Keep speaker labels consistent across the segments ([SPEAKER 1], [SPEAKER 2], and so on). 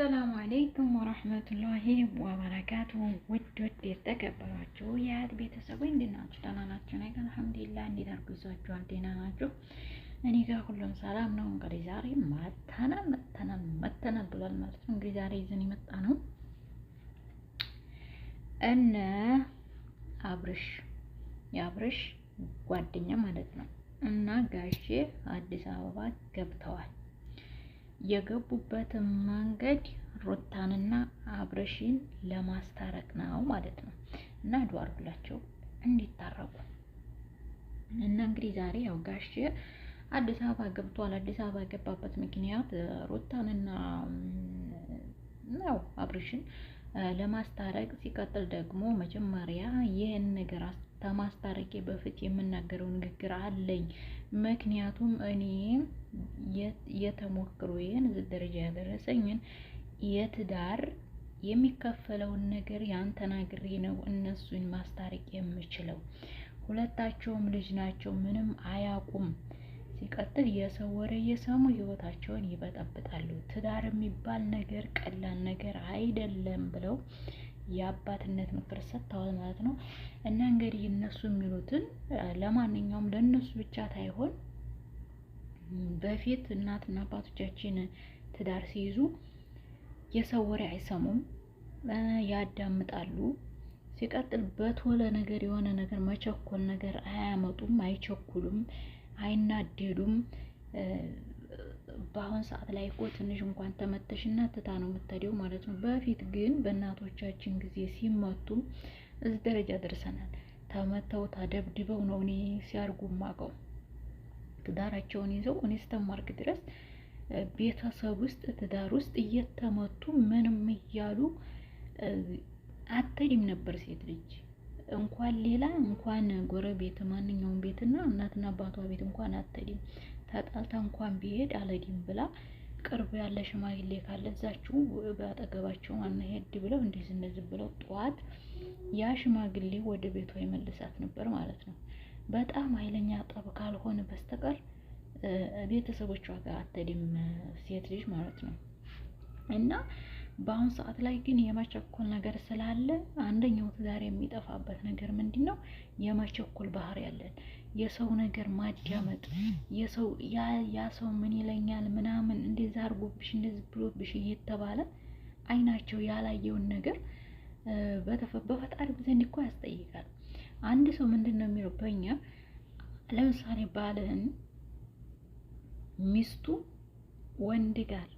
[SPEAKER 1] አሰላሙ አለይኩም ወራህመቱላሂ ወበረካቱ። ውድ የተከበራችሁ የአያት ቤተሰቦች እንዴት ናችሁ? ደህና ናችሁ? እኔ ጋር አልሐምዱሊላህ። እንዴት አድርጎ ይዟችኋል? ደህና ናችሁ? እኔ ጋር ሁሉም ሰላም ነው። እንግዲህ ዛሬ መተናል ብሏል ማለት ነው። እንግዲህ ዛሬ ይዘን የመጣ ነው እነ የአብርሽ ጓደኛ ማለት ነው እና ጋሼ አዲስ አበባ ገብተዋል። የገቡበትን መንገድ ሩታንና አብርሽን ለማስታረቅ ነው ማለት ነው እና ዱአ አድርጉላቸው እንዲታረቁ እና እንግዲህ ዛሬ ያው ጋሼ አዲስ አበባ ገብቷል። አዲስ አበባ የገባበት ምክንያት ሩታንና ያው አብርሽን ለማስታረቅ ሲቀጥል ደግሞ መጀመሪያ ይህን ነገር ከማስታረቄ በፊት የምናገረው ንግግር አለኝ። ምክንያቱም እኔ የተሞክሮዬን እዚህ ደረጃ ያደረሰኝን የትዳር የሚከፈለውን ነገር ያን ተናግሬ ነው እነሱን ማስታረቅ የምችለው። ሁለታቸውም ልጅ ናቸው፣ ምንም አያውቁም። ሲቀጥል የሰው ወሬ እየሰሙ ህይወታቸውን ይበጠብጣሉ። ትዳር የሚባል ነገር ቀላል ነገር አይደለም ብለው የአባትነት ምክር ሰጥተዋል ማለት ነው። እና እንግዲህ እነሱ የሚሉትን ለማንኛውም ለእነሱ ብቻ ሳይሆን በፊት እናትና አባቶቻችን ትዳር ሲይዙ የሰው ወሬ አይሰሙም፣ ያዳምጣሉ። ሲቀጥል በቶሎ ነገር የሆነ ነገር መቸኮል ነገር አያመጡም፣ አይቸኩሉም፣ አይናደዱም። በአሁን ሰዓት ላይ እኮ ትንሽ እንኳን ተመተሽና ትታ ነው የምትሄደው ማለት ነው። በፊት ግን በእናቶቻችን ጊዜ ሲመቱ እዚህ ደረጃ ደርሰናል። ተመተው ተደብድበው ነው እኔ ሲያርጉ ማቀው ትዳራቸውን ይዘው እኔ ስተማርክ ድረስ ቤተሰብ ውስጥ ትዳር ውስጥ እየተመቱ ምንም እያሉ አትሄድም ነበር ሴት ልጅ እንኳን ሌላ እንኳን ጎረቤት ማንኛውም ቤትና እናትና አባቷ ቤት እንኳን አትሄድም። ተጣልታ እንኳን ቢሄድ አልሄድም ብላ ቅርብ ያለ ሽማግሌ ካለዛችሁ በአጠገባቸው ሄድ ብለው እንደዚህ ብለው ጠዋት ያ ሽማግሌ ወደ ቤቷ ይመልሳት ነበር ማለት ነው። በጣም ኃይለኛ ጠብ ካልሆነ በስተቀር ቤተሰቦቿ ጋር አትሄድም ሴት ልጅ ማለት ነው። እና በአሁን ሰዓት ላይ ግን የመቸኮል ነገር ስላለ አንደኛው ትዳር የሚጠፋበት ነገር ምንድነው? የመቸኮል ባህሪ ያለን የሰው ነገር ማዳመጥ፣ ያ ሰው ምን ይለኛል ምናምን እንደዛ አድርጎብሽ እንደዚህ ብሎብሽ እየተባለ አይናቸው ያላየውን ነገር በፈጣሪ ዘንድ እኮ ያስጠይቃል። አንድ ሰው ምንድነው የሚለው በእኛ ለምሳሌ ባልህን ሚስቱ ወንድ ጋር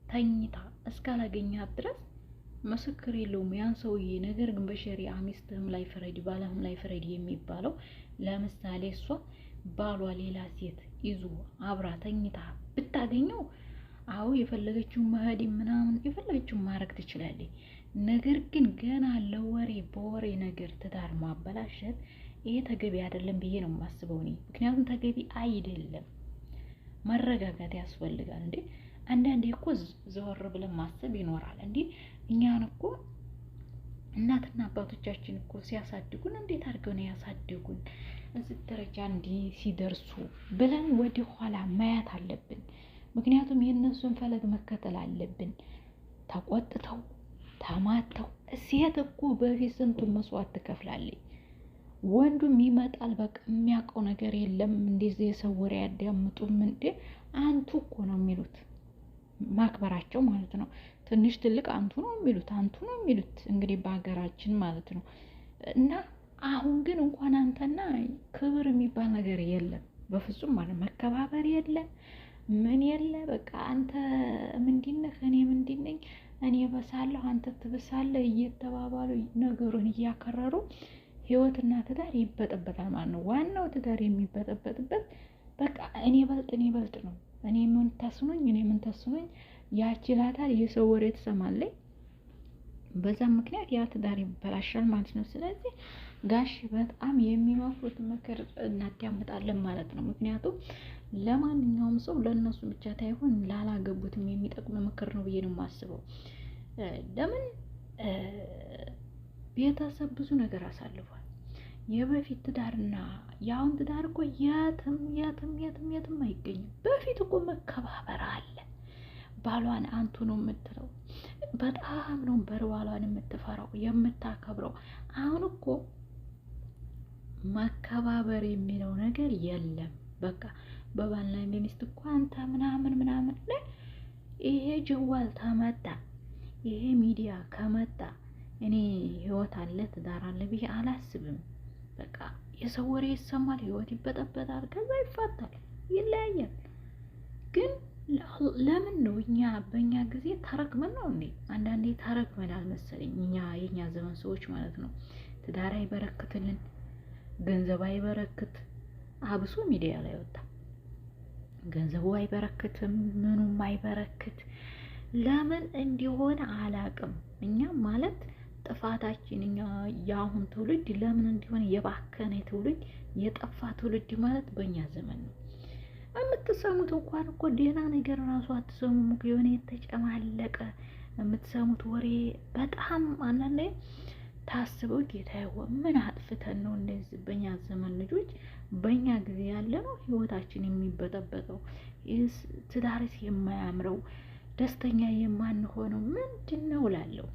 [SPEAKER 1] ተኝታ እስካላገኛት ድረስ ምስክር የለውም ያን ሰውዬ። ነገር ግን በሸሪዓ ሚስትህም ላይ ፍረድ ባልህም ላይ ፍረድ የሚባለው ለምሳሌ እሷ ባሏ ሌላ ሴት ይዞ አብራ ተኝታ ብታገኘው አዎ የፈለገችውን መሄድ ምናምን የፈለገችውን ማድረግ ትችላለች። ነገር ግን ገና ለወሬ በወሬ ነገር ትዳር ማበላሸት ይሄ ተገቢ አይደለም ብዬ ነው የማስበው እኔ። ምክንያቱም ተገቢ አይደለም፣ መረጋጋት ያስፈልጋል። እንዴ አንዳንዴ እኮ ዘወር ብለን ማሰብ ይኖራል። እንዴ እኛን እኮ እናትና አባቶቻችን እኮ ሲያሳድጉን እንዴት አድርገው ነው ያሳድጉን እዚህ ደረጃ እንዲህ ሲደርሱ ብለን ወደ ኋላ ማየት አለብን። ምክንያቱም የእነሱን ፈለግ መከተል አለብን። ተቆጥተው ተማተው ሴት እኮ በፊት ስንቱን መስዋዕት ትከፍላለች። ወንዱም ይመጣል በቃ የሚያውቀው ነገር የለም። እንደዚህ የሰው ወሬ ያዳምጡም እንዴ አንቱ እኮ ነው የሚሉት፣ ማክበራቸው ማለት ነው። ትንሽ ትልቅ አንቱ ነው የሚሉት እንግዲህ በሀገራችን ማለት ነው። እና አሁን ግን እንኳን አንተና ክብር የሚባል ነገር የለም በፍጹም ማለት መከባበር የለም ምን የለ። በቃ አንተ ምንድነህ እኔ ምንድነኝ፣ እኔ በሳለሁ አንተ ትብሳለህ እየተባባሉ ነገሩን እያከረሩ ህይወትና ትዳር ይበጠበጣል ማለት ነው። ዋናው ትዳር የሚበጠበጥበት በቃ እኔ በልጥ ነው፣ እኔ ምን ተስኖኝ ያችላታል የሰው ወሬ ትሰማለች። በዛም ምክንያት ያ ትዳር ይበላሻል ማለት ነው። ስለዚህ ጋሽ በጣም የሚመክሩት ምክር እናዳምጣለን ማለት ነው። ምክንያቱም ለማንኛውም ሰው ለእነሱ ብቻ ሳይሆን ላላገቡትም የሚጠቅም ምክር ነው ብዬ ነው የማስበው። ለምን ቤተሰብ ብዙ ነገር አሳልፏል። የበፊት ትዳርና የአሁን ትዳር እኮ የትም አይገኝም። በፊት እኮ መከባበር አለ። ባሏን አንቱ ነው የምትለው። በጣም ነው ባሏን የምትፈራው የምታከብረው። አሁን እኮ መከባበር የሚለው ነገር የለም። በቃ በባልና በሚስት እኮ አንተ ምናምን ምናምን ይሄ ጀዋል ተመጣ ይሄ ሚዲያ ከመጣ እኔ ህይወት አለ ትዳር አለ ብዬ አላስብም። በቃ የሰው ወሬ ይሰማል፣ ህይወት ይበጠበጣል፣ ከዛ ይፋታል፣ ይለያያል። ግን ለምን ነው እኛ በእኛ ጊዜ ተረክመን ነው እንዴ? አንዳንዴ ተረክመናል መሰለኝ እኛ የኛ ዘመን ሰዎች ማለት ነው። ትዳር አይበረክትልን፣ ገንዘብ አይበረክት፣ አብሶ ሚዲያ ላይ ወጣ ገንዘቡ አይበረክትም፣ ምኑም አይበረክት። ለምን እንዲሆነ አላቅም። እኛ ማለት ጥፋታችን እኛ የአሁን ትውልድ ለምን እንዲሆነ የባከነ ትውልድ የጠፋ ትውልድ ማለት በእኛ ዘመን ነው። የምትሰሙት እንኳን እኮ ደህና ነገር ራሱ አትሰሙም። የሆነ የተጨማለቀ የምትሰሙት ወሬ በጣም አንዳንዴ ታስበው ጌታዬ ምን አጥፍተን ነው እንደዚህ በእኛ ዘመን ልጆች በእኛ ጊዜ ያለ ነው ህይወታችን የሚበጠበጠው፣ ትዳርስ የማያምረው፣ ደስተኛ የማንሆነው ምንድን ነው እላለሁ።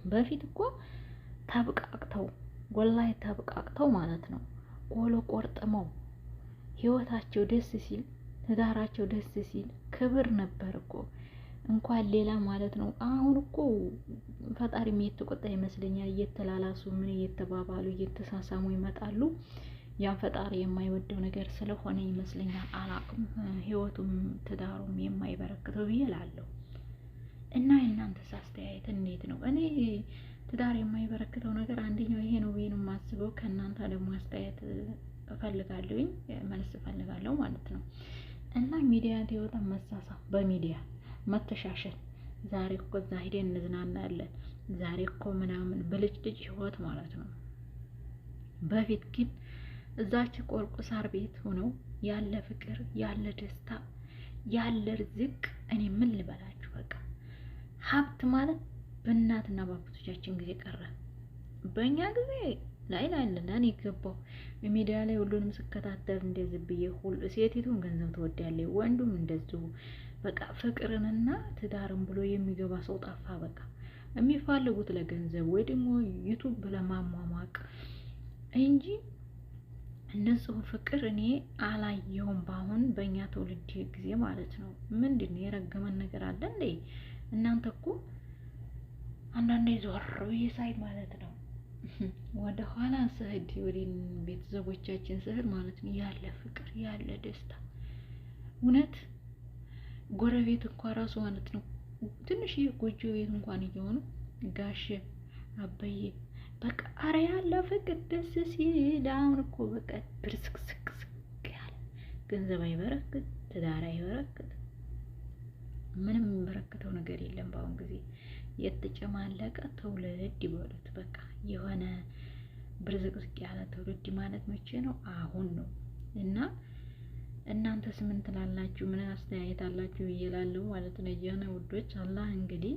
[SPEAKER 1] በፊት እኮ ተብቃቅተው ወላሂ ተብቃቅተው ማለት ነው ቆሎ ቆርጥመው ህይወታቸው ደስ ሲል ትዳራቸው ደስ ሲል ክብር ነበር እኮ እንኳን ሌላ ማለት ነው። አሁን እኮ ፈጣሪም እየተቆጣ ይመስለኛል። እየተላላሱ ምን እየተባባሉ እየተሳሳሙ ይመጣሉ። ያን ፈጣሪ የማይወደው ነገር ስለሆነ ይመስለኛል። አላቅም ህይወቱም ትዳሩም የማይበረክተው ብዬ እላለሁ። እና የእናንተስ አስተያየት እንዴት ነው? እኔ ትዳር የማይበረክተው ነገር አንደኛው ይሄ ነው ብዬ ነው የማስበው። ከእናንተ ደግሞ አስተያየት እፈልጋለሁኝ፣ መልስ እፈልጋለሁ ማለት ነው። እና ሚዲያ ሲወጣ መሳሳም፣ በሚዲያ መተሻሸል፣ ዛሬ እኮ እዛ ሄደን እንዝናናለን፣ ዛሬ እኮ ምናምን ብልጭልጭ ህይወት ማለት ነው። በፊት ግን እዛች ቆርቁሳር ቤት ሆነው ያለ ፍቅር ያለ ደስታ ያለ ርዝቅ እኔ ምን ልበላችሁ። በቃ ሀብት ማለት በእናትና በአባቶቻችን ጊዜ ቀረ። በእኛ ጊዜ ላይ እኔ ገባው ሚዲያ ላይ ሁሉንም ስከታተል እንደዚህ ብዬ ሁሉ ሴቲቱን ገንዘብ ትወዳለች፣ ወንዱም እንደዚሁ በቃ ፍቅርንና ትዳርን ብሎ የሚገባ ሰው ጠፋ። በቃ የሚፈልጉት ለገንዘብ ወይ ደግሞ ዩቱብ ለማሟሟቅ እንጂ እነሱ ፍቅር እኔ አላየሁም። በአሁን በእኛ ትውልድ ጊዜ ማለት ነው። ምንድን ነው የረገመን ነገር አለ እንዴ? እናንተ እኮ አንዳንዴ ዞር ብዬ ሳይ ማለት ነው ወደ ኋላ ስሄድ ወደ ቤተሰቦቻችን ስሄድ ማለት ነው ያለ ፍቅር ያለ ደስታ እውነት ጎረቤት እንኳን ራሱ ማለት ነው ትንሽ የጎጆ ቤት እንኳን እየሆኑ ጋሽ አበዬ በቃ አረ ያለ ፍቅር ደስ ሲል። አሁን እኮ በቃ ብርስክስክስክ ያለ ገንዘብ አይበረክት፣ ትዳር አይበረክት፣ ምንም የሚበረክተው ነገር የለም። በአሁን ጊዜ የተጨማለቀ ትውልድ ይበሉት በቃ የሆነ ብርዝቅዝቅ ያለ ትውልድ ማለት መቼ ነው? አሁን ነው። እና እናንተስ ምን ትላላችሁ? ምን አስተያየት አላችሁ እየላለሁ ማለት ነው። የሆነ ውዶች አላህ እንግዲህ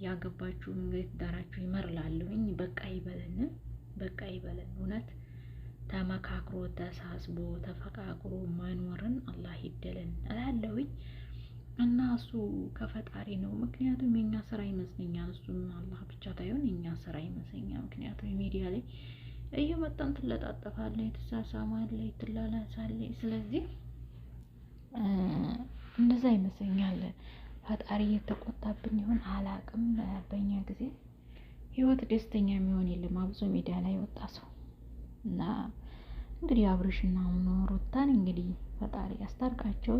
[SPEAKER 1] ያገባችሁ እንግዲህ ትዳራችሁ ይመርላለሁኝ። በቃ ይበለን፣ በቃ ይበለን። እውነት ተመካክሮ ተሳስቦ ተፈቃቅሮ መኖርን አላህ ይደለን እላለሁኝ። እና እሱ ከፈጣሪ ነው። ምክንያቱም የኛ ስራ ይመስለኛል። እሱም አላህ ብቻ ታይሆን የኛ ስራ ይመስለኛል። ምክንያቱም ሚዲያ ላይ እየመጣን ትለጣጠፋለች፣ ትሳሳማለች፣ ትላላሳለች። ስለዚህ እንደዛ ይመስለኛል። ፈጣሪ እየተቆጣብን ይሆን አላቅም። በእኛ ጊዜ ህይወት ደስተኛ የሚሆን የለም አብዞ ሚዲያ ላይ ወጣ ሰው እና እንግዲህ አብርሽና ሩታን እንግዲህ ፈጣሪ ያስታርቃቸው።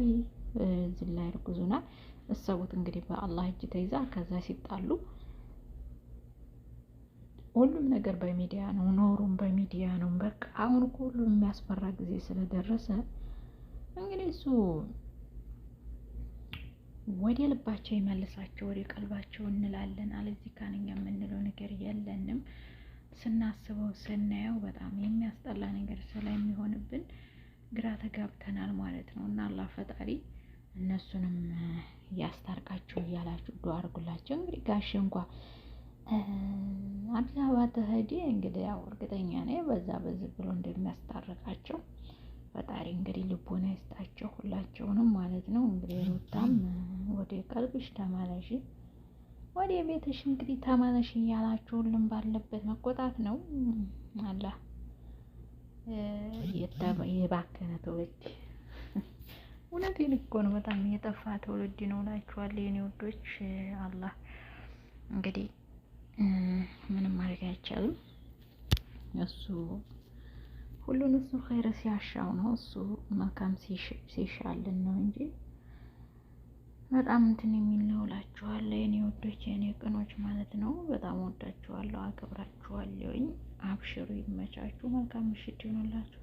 [SPEAKER 1] እዚህ ላይ እርጉዙና እሰቡት እንግዲህ በአላህ እጅ ተይዛ ከዛ ሲጣሉ ሁሉም ነገር በሚዲያ ነው፣ ኖሩም በሚዲያ ነው። በቃ አሁን እኮ ሁሉም የሚያስፈራ ጊዜ ስለደረሰ እንግዲህ እሱ ወደ ልባቸው ይመልሳቸው፣ ወደ ቀልባቸው እንላለን። አለዚህ ካንኛ የምንለው ነገር የለንም። ስናስበው ስናየው በጣም የሚያስጠላ ነገር ስለሚሆንብን ግራ ተጋብተናል ማለት ነው። እና አላህ ፈጣሪ እነሱንም ያስታርቃቸው እያላችሁ ዱአ አድርጉላቸው። እንግዲህ ጋሽ እንኳ አዲስ አበባ ተሄደ እንግዲህ ያው እርግጠኛ ነኝ በዛ በዚህ ብሎ እንደሚያስታርቃቸው ፈጣሪ እንግዲህ ልቦና ይስጣቸው ሁላቸውንም ማለት ነው። እንግዲህ ሩታም ወደ ቀልብሽ ተመለሽ፣ ወደ ቤትሽ እንግዲህ ተመለሽ እያላችሁ ሁሉም ባለበት መቆጣት ነው። አላህ የባከነ ትውልድ እውነቴን እኮ ነው። በጣም የጠፋ ትውልድ ነው እላችኋለሁ የኔ ወዶች። አላህ እንግዲህ ምንም ማድረግ አይቻልም። እሱ ሁሉን እሱ ኸይር ሲያሻው ነው፣ እሱ መልካም ሲሻልን ነው እንጂ በጣም እንትን የሚል ነው እላችኋለሁ የኔ ወዶች፣ የኔ ቅኖች ማለት ነው። በጣም ወዳችኋለሁ፣ አከብራችኋለሁኝ። አብሽሩ፣ ይመቻችሁ። መልካም ምሽት ይሆንላችሁ።